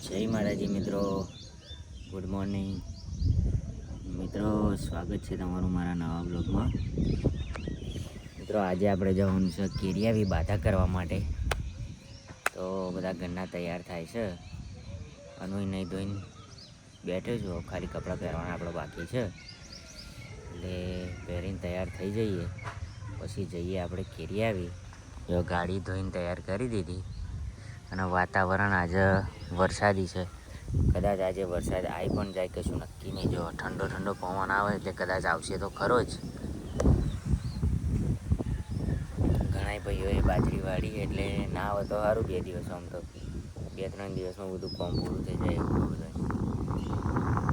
જય માતાજી મિત્રો, ગુડ મોર્નિંગ મિત્રો, સ્વાગત છે તમારું મારા નવા બ્લોગમાં. મિત્રો આજે આપણે જવાનું છે કેરિયાવી બાધા કરવા માટે. તો બધા ઘરના તૈયાર થાય છે. અનુય નહીં ધોઈને બેઠો છું, ખાલી કપડાં પહેરવાના આપણો બાકી છે. એટલે પહેરીને તૈયાર થઈ જઈએ, પછી જઈએ આપણે કેરિયાવી. જો ગાડી ધોઈને તૈયાર કરી દીધી અને વાતાવરણ આજે વરસાદી છે. કદાચ આજે વરસાદ આવી પણ જાય, કશું નક્કી નહીં. જો ઠંડો ઠંડો પવન આવે એટલે કદાચ આવશે તો ખરો જ. ઘણા ભાઈઓએ બાજરી વાળી એટલે ના આવે તો સારું. 2 દિવસ આમ તો 2-3 દિવસમાં બધું કોમ પૂરું થઈ જાય એવું બધું.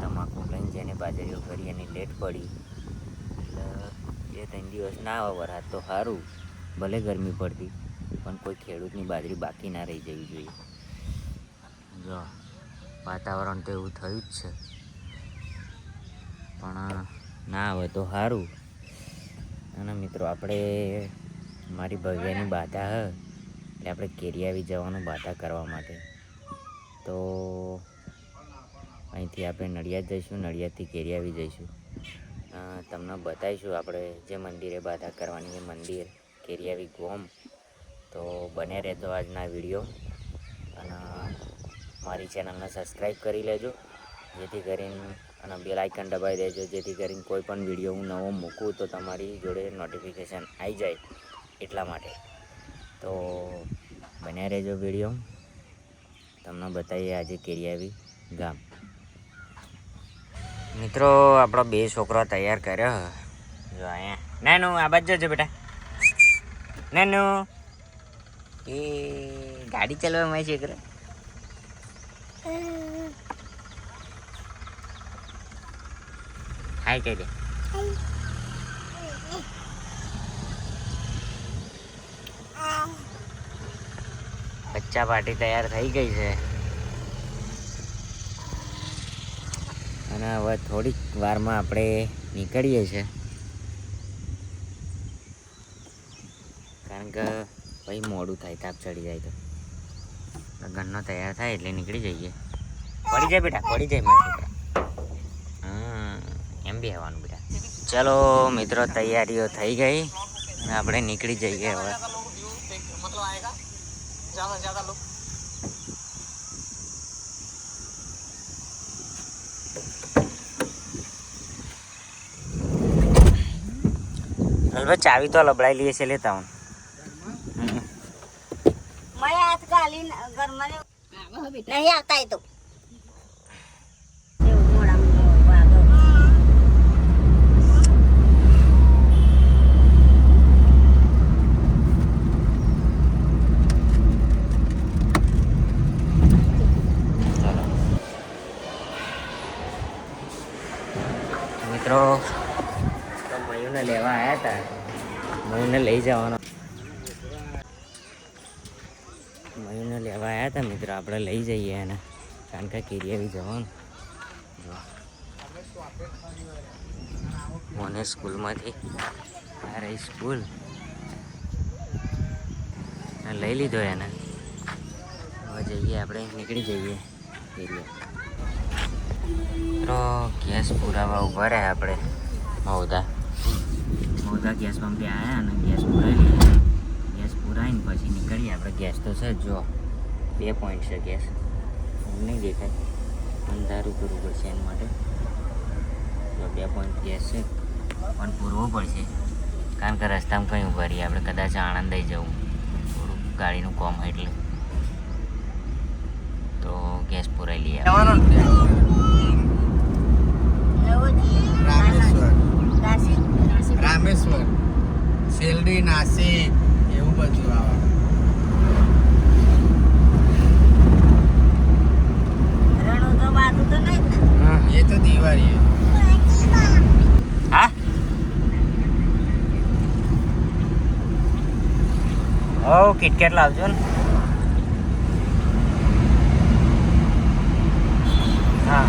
તમાકુ લઈને જેને બાજરીઓ કરી એની લેટ પડી એટલે 2-3 દિવસ ના આવે વરસાદ તો સારું. ભલે ગરમી પડતી પણ કોઈ ખેડૂતની બાજરી બાકી ના રહી જવી જોઈએ. જો વાતાવરણ તો એવું થયું જ છે, પણ ના આવે તો સારું. અને મિત્રો આપણે મારી ભવ્યાની બાધા હ એટલે આપણે કેરિયાવી જવાનું બાધા કરવા માટે. તો અહીંથી આપણે નડિયાદ જઈશું, નડિયાદથી કેરિયાવી જઈશું. તમને બતાવીશું આપણે જે મંદિરે બાધા કરવાની એ મંદિર કેરિયાવી ગોમ. તો બને રહેતો આજના વિડીયો અને મારી ચેનલને સબસ્ક્રાઈબ કરી લેજો, જેથી કરીને અને બેલ આઇકન દબાવી દેજો, જેથી કરીને કોઈ પણ વિડીયો હું નવો મૂકું તો તમારી જોડે નોટિફિકેશન આવી જાય એટલા માટે. તો બને રહેજો વિડીયો, તમને બતાવીએ આજે કેરિયાવી ગામ. મિત્રો આપણો 2 છોકરા તૈયાર કર્યો. જો અહીંયા નાનું આ બાજુ જજો બેટા. નાનું એ ગાડી ચલાવવામાં છે કરે. હાય કહી દે. બચ્ચા પાર્ટી તૈયાર થઈ ગઈ છે અને હવે થોડીક વારમાં આપણે નીકળીએ છીએ, કારણ કે ભાઈ મોડું થાય, તાપ ચડી જાય તો. ઘરનો તૈયાર થાય એટલે નીકળી જઈએ. પડી જાય બેટા, પડી જાય મારા છોકરા. એમ બી આવવાનું બેટા. ચલો મિત્રો, તૈયારીઓ થઈ ગઈ અને આપણે નીકળી જઈએ હવે. ચાવી તો લબડાઈ લઈએ છે, લેતા હું. નહીં આવતા તો મિત્રો તો મયુને લેવા આવ્યા હતા, મયુને લઈ જવાનો. મયુને લેવા આવ્યા હતા મિત્રો, આપણે લઈ જઈએ એને, કારણ કે કેરિયાવી જવાનું. મોને સ્કૂલમાંથી આ રહી સ્કૂલ, લઈ લીધો એને. હવે જઈએ આપણે, નીકળી જઈએ કેરિયા. તો ગેસ પુરાવા ઉભા રહ્યા આપણે મૌદા ગેસ પંપે આવ્યા અને ગેસ પુરાવી લઈએ. ગેસ પુરાવીને પછી નીકળીએ આપણે. ગેસ તો છે જો 2 પોઈન્ટ છે ગેસ, નહીં દેખાય, અંધારું કરવું પડશે એના માટે. જો 2 પોઈન્ટ ગેસ છે પણ પૂરવો પડશે, કારણ કે રસ્તામાં કંઈ ઊભા રહીએ આપણે. કદાચ આણંદ આવી જવું, થોડું ગાડીનું કોમ હોય એટલે. તો ગેસ પુરાઈ લઈએ. રામેશ્વર, શેરડી, નાસિક એવું બધું આવે. એ તો દિવાળી. હા ઓ કિટકેટ લાવજો ને. હા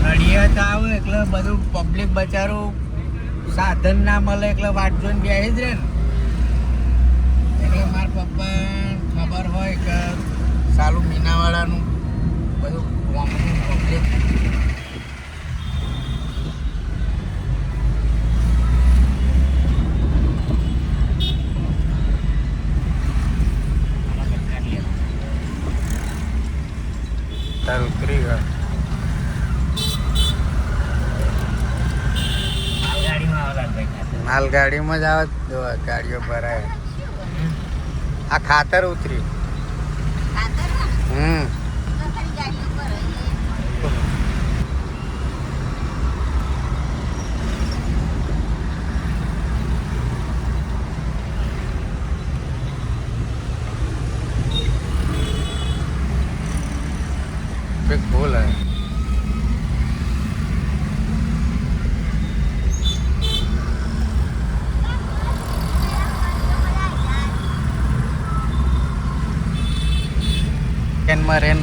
નડિયાદ આવે એટલે બધું પબ્લિક બચારું સાધન ના મળે એટલે વાટ જોઈને બેસી જ રહે ને. એટલે મારા પપ્પા ખાતર ઉતરી ગયો. માલગાડીમાં આવેલા ભાઈ ખાતર. માલગાડીમાં જ આવે જો ગાડીઓ ભરાય. આ ખાતર ઉતરી. ખાતર ને? હમ તો તારી ગાડી ઉપર હોય. ट्रैफिक फुल है. Maren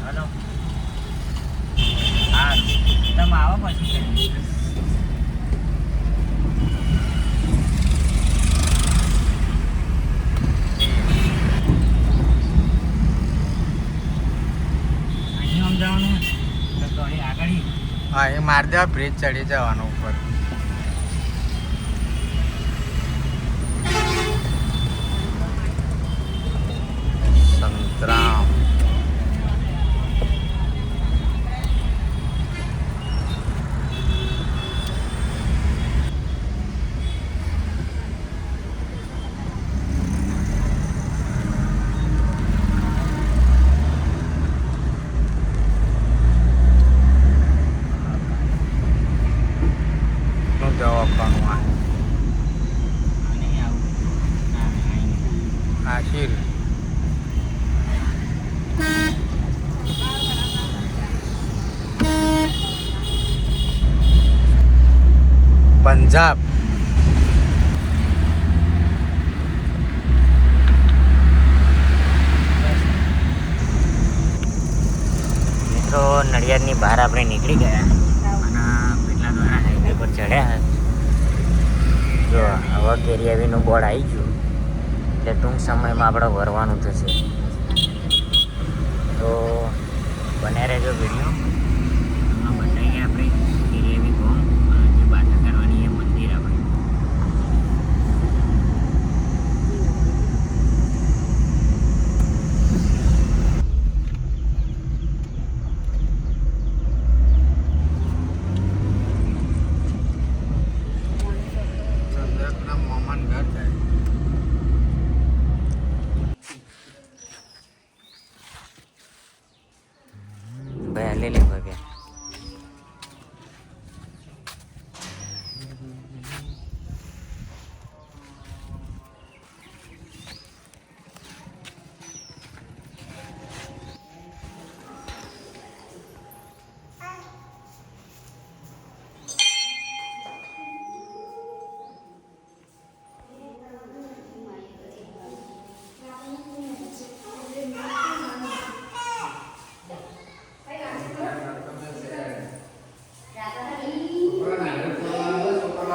હલો હા તમે આવો પછી કરીએ. અહીં સમજાવવાનું તો અહીં આગળ હા એ માર દેવા બ્રિજ ચડી જવાનો ઉપર. સંતરામ નું દવાખાનું આ નહીં આવું ના અહીં આશીર પંજાબ મિત્રો નડિયાદની બહાર આપણે નીકળી ગયા અને પેટલા દ્વારા હાઈવે પર ચડ્યા. જો હવે કેરિયાવીનું બોર્ડ આવી ગયું એટલે ટૂંક સમયમાં આપણે વરવાનું થશે. તો બને રહેજો વિડીયો. તમને બતાવીએ આપણે કેરિયાવી ગોમ જે બાધા કરવાની એ મંદિર આપણે. ચંદ્રકના મોમાન ઘર જાય. ભાઈ લે લે ભાઈ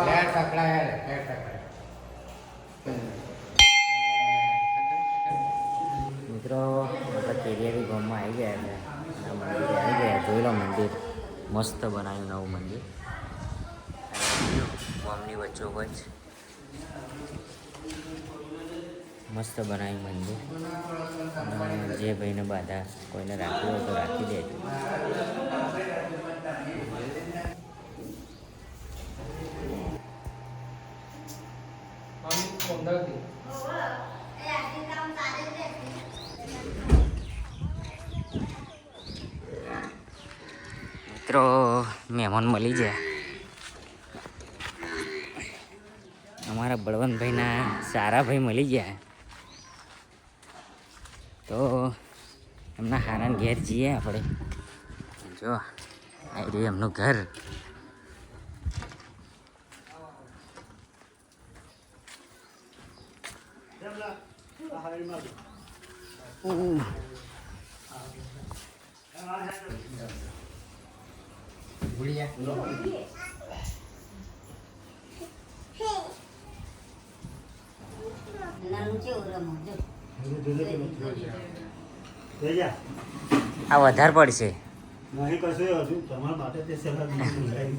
લેર પકડાય લેર પકડાય. મિત્રો આપણે કેરિયાવી ગામમાં આવી ગયા છે અને મંદિરે આવી ગયા. જોઈ લો મંદિર મસ્ત બનાવ્યું નવું મંદિર ગામની વચ્ચોવચ્ચ મસ્ત બનાવ્યું મંદિર. અને જે ભાઈને બાધા કોઈને રાખવી હોય તો રાખી દેજો. મિત્રો મહેમાન મળી જાય. અમારા બળવંતભાઈના સારાભાઈ મળી ગયા તો એમના હારાને ઘેર જઈએ આપણે. જો આવી રહ્યું એમનું ઘર. કેવું રમો જો આ વધારે પડશે. નહીં કશું હજુ તમારા માટે તે સલાહ મંગાવી.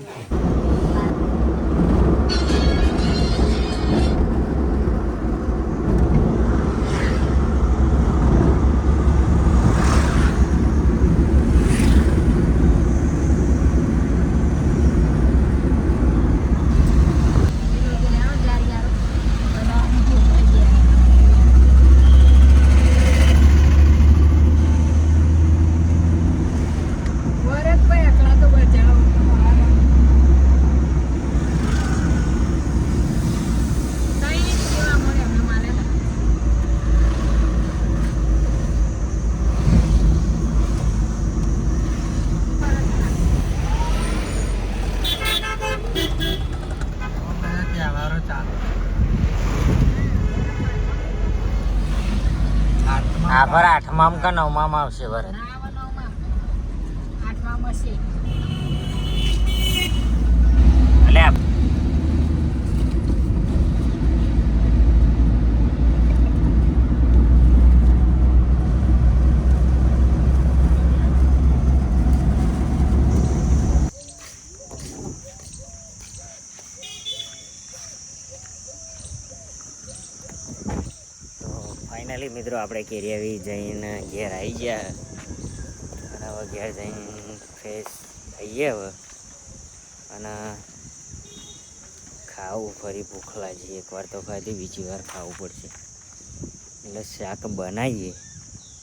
તહેવારો ચાલુ આ પર 8માં કે 9માં આવશે ભરત. એટલે ફાઇનલી મિત્રો આપણે કેરિયાવી જઈને ઘેર આવી ગયા અને હવે ઘેર જઈને ફ્રેશ થઈએ હવે અને ખાવું ફરી ભૂખ લાગી. એકવાર તો ખાધી, બીજી વાર ખાવું પડશે. એટલે શાક બનાવીએ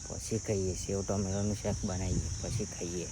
પછી ખાઈએ. સેવ ટમેટાનું શાક બનાવીએ પછી ખાઈએ.